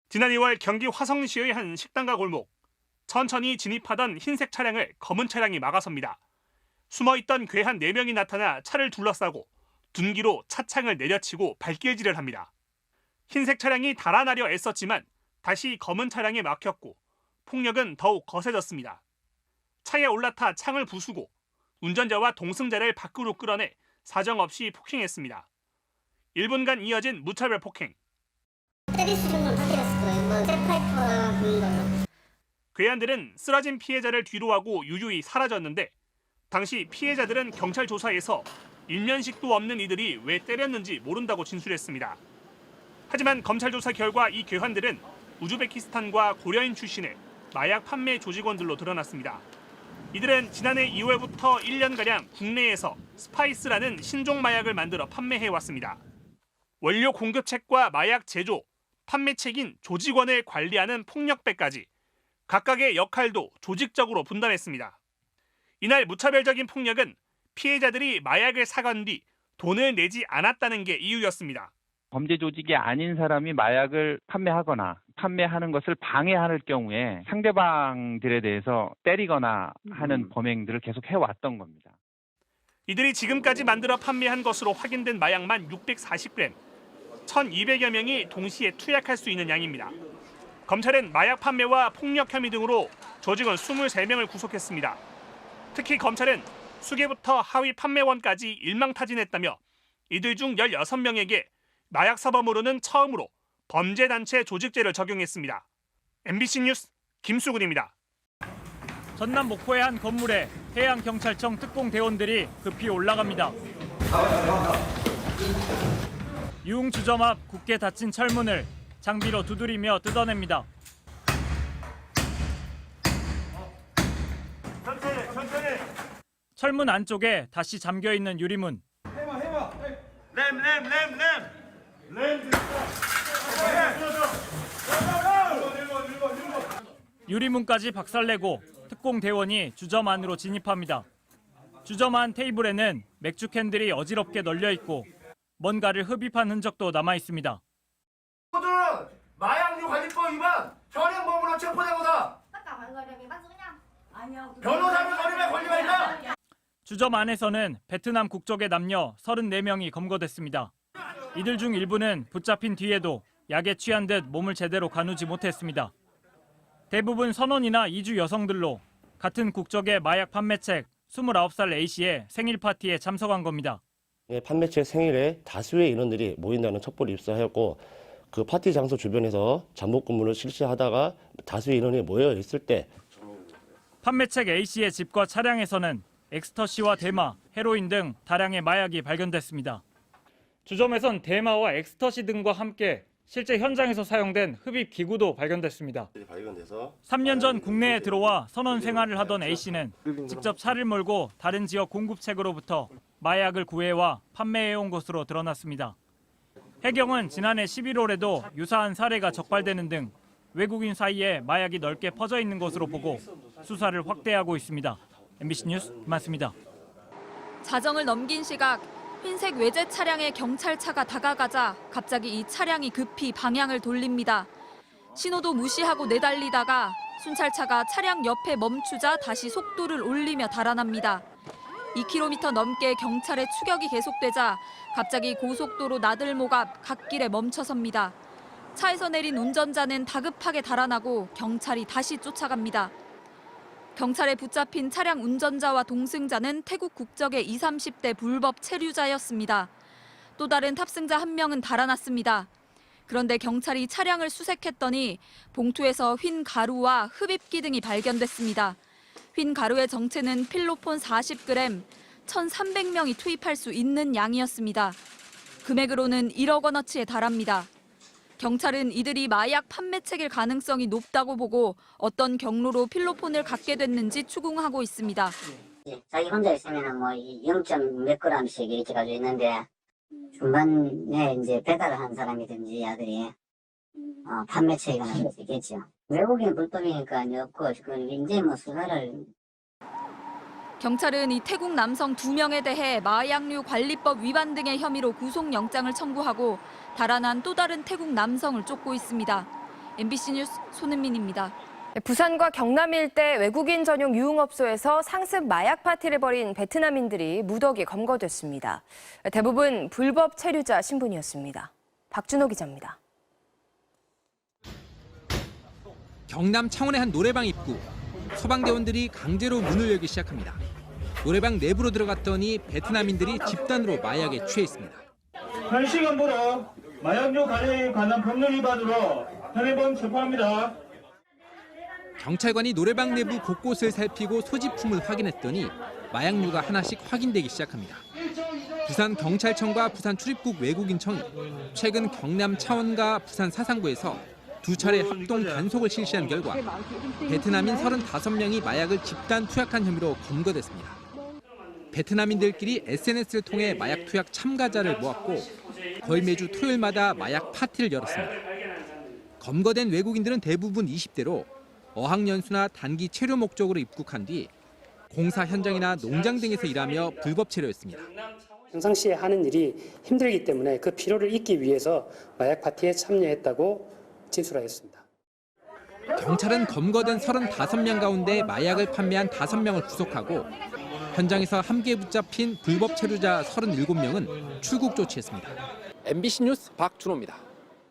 지난 2월 경기 화성시의 한 식당가 골목. 천천히 진입하던 흰색 차량을 검은 차량이 막아섭니다. 숨어있던 괴한 4명이 나타나 차를 둘러싸고 둔기로 차창을 내려치고 발길질을 합니다. 흰색 차량이 달아나려 애썼지만 다시 검은 차량에 막혔고 폭력은 더욱 거세졌습니다. 차에 올라타 창을 부수고 운전자와 동승자를 밖으로 끌어내 사정없이 폭행했습니다. 1분간 이어진 무차별 폭행. 때리시는 건 확인했을 거예요. 쇠파이프나 그런 걸로. 괴한들은 쓰러진 피해자를 뒤로하고 유유히 사라졌는데 당시 피해자들은 경찰 조사에서 일면식도 없는 이들이 왜 때렸는지 모른다고 진술했습니다. 하지만 검찰 조사 결과 이 괴한들은 우즈베키스탄과 고려인 출신의 마약 판매 조직원들로 드러났습니다. 이들은 지난해 2월부터 1년가량 국내에서 스파이스라는 신종 마약을 만들어 판매해왔습니다. 원료 공급책과 마약 제조, 판매책인 조직원을 관리하는 폭력배까지 각각의 역할도 조직적으로 분담했습니다. 이날 무차별적인 폭력은 피해자들이 마약을 사간 뒤 돈을 내지 않았다는 게 이유였습니다. 범죄 조직이 아닌 사람이 마약을 판매하거나 판매하는 것을 방해할 경우에 상대방들에 대해서 때리거나 하는 범행들을 계속 해왔던 겁니다. 이들이 지금까지 만들어 판매한 것으로 확인된 마약만 640g, 1,200여 명이 동시에 투약할 수 있는 양입니다. 검찰은 마약 판매와 폭력 혐의 등으로 조직원 23명을 구속했습니다. 특히 검찰은 수계부터 하위 판매원까지 일망타진했다며 이들 중 16명에게 마약 사범으로는 처음으로 범죄단체 조직죄를 적용했습니다. MBC 뉴스 김수근입니다. 전남 목포의 한 건물에 해양경찰청 특공대원들이 급히 올라갑니다. 유흥주점 앞 굳게 닫힌 철문을 장비로 두드리며 뜯어냅니다. 천천히. 철문 안쪽에 다시 잠겨있는 유리문. 유리문까지 박살내고 특공대원이 주점 안으로 진입합니다. 주점 안 테이블에는 맥주 캔들이 어지럽게 널려 있고 뭔가를 흡입한 흔적도 남아 있습니다. 모두는 마약류 관리법 위반, 현행범으로 체포되고다. 변호사를 거리에 걸리면 있다. 주점 안에서는 베트남 국적의 남녀 34명이 검거됐습니다. 이들 중 일부는 붙잡힌 뒤에도 약에 취한 듯 몸을 제대로 가누지 못했습니다. 대부분 선원이나 이주 여성들로 같은 국적의 마약 판매책 29살 A씨의 생일 파티에 참석한 겁니다. 판매책 생일에 다수의 인원들이 모인다는 첩보를 입수하였고 그 파티 장소 주변에서 잠복 근무를 실시하다가 다수의 인원이 모여 있을 때 판매책 A씨의 집과 차량에서는 엑스터시와 대마, 헤로인 등 다량의 마약이 발견됐습니다. 주점에선 대마와 엑스터시 등과 함께 실제 현장에서 사용된 흡입 기구도 발견됐습니다. 3년 전 국내에 들어와 선원 생활을 하던 A씨는 직접 차를 몰고 다른 지역 공급책으로부터 마약을 구해와 판매해온 것으로 드러났습니다. 해경은 지난해 11월에도 유사한 사례가 적발되는 등 외국인 사이에 마약이 넓게 퍼져 있는 것으로 보고 수사를 확대하고 있습니다. MBC 뉴스 김한수입니다. 자정을 넘긴 시각 흰색 외제 차량에 경찰차가 다가가자 갑자기 이 차량이 급히 방향을 돌립니다. 신호도 무시하고 내달리다가 순찰차가 차량 옆에 멈추자 다시 속도를 올리며 달아납니다. 2km 넘게 경찰의 추격이 계속되자 갑자기 고속도로 나들목 앞 갓길에 멈춰섭니다. 차에서 내린 운전자는 다급하게 달아나고 경찰이 다시 쫓아갑니다. 경찰에 붙잡힌 차량 운전자와 동승자는 태국 국적의 20, 30대 불법 체류자였습니다. 또 다른 탑승자 한 명은 달아났습니다. 그런데 경찰이 차량을 수색했더니 봉투에서 휜 가루와 흡입기 등이 발견됐습니다. 휜 가루의 정체는 필로폰 40g, 1,300명이 투입할 수 있는 양이었습니다. 금액으로는 1억 원어치에 달합니다. 경찰은 이들이 마약 판매책일 가능성이 높다고 보고 어떤 경로로 필로폰을 갖게 됐는지 추궁하고 있습니다. 자기 혼자 있으면 뭐 0. 몇 g씩 이렇게 가지고 있는데 중간에 이제 배달을 한 사람이든지 아들이 판매책이 가능할 수 있겠죠. 외국인 불법이니까 없고 이제 뭐 수사를. 경찰은 이 태국 남성 2명에 대해 마약류 관리법 위반 등의 혐의로 구속영장을 청구하고 달아난 또 다른 태국 남성을 쫓고 있습니다. MBC 뉴스 손은민입니다. 부산과 경남 일대 외국인 전용 유흥업소에서 상습 마약 파티를 벌인 베트남인들이 무더기 검거됐습니다. 대부분 불법 체류자 신분이었습니다. 박준호 기자입니다. 경남 창원의 한 노래방 입구. 소방대원들이 강제로 문을 열기 시작합니다. 노래방 내부로 들어갔더니 베트남인들이 집단으로 마약에 취해 있습니다. 현 시간부로 마약류 관리에 관한 법률 위반으로 현행범 체포합니다. 경찰관이 노래방 내부 곳곳을 살피고 소지품을 확인했더니 마약류가 하나씩 확인되기 시작합니다. 부산 경찰청과 부산 출입국 외국인청이 최근 경남 창원과 부산 사상구에서 두 차례 합동 단속을 실시한 결과 베트남인 35명이 마약을 집단 투약한 혐의로 검거됐습니다. 베트남인들끼리 SNS를 통해 마약 투약 참가자를 모았고 거의 매주 토요일마다 마약 파티를 열었습니다. 검거된 외국인들은 대부분 20대로 어학연수나 단기 체류 목적으로 입국한 뒤 공사 현장이나 농장 등에서 일하며 불법 체류했습니다. 평상시에 하는 일이 힘들기 때문에 그 피로를 잊기 위해서 마약 파티에 참여했다고 진술하였습니다. 경찰은 검거된 35명 가운데 마약을 판매한 5명을 구속하고 현장에서 함께 붙잡힌 불법 체류자 37명은 출국 조치했습니다. MBC 뉴스 박준호입니다.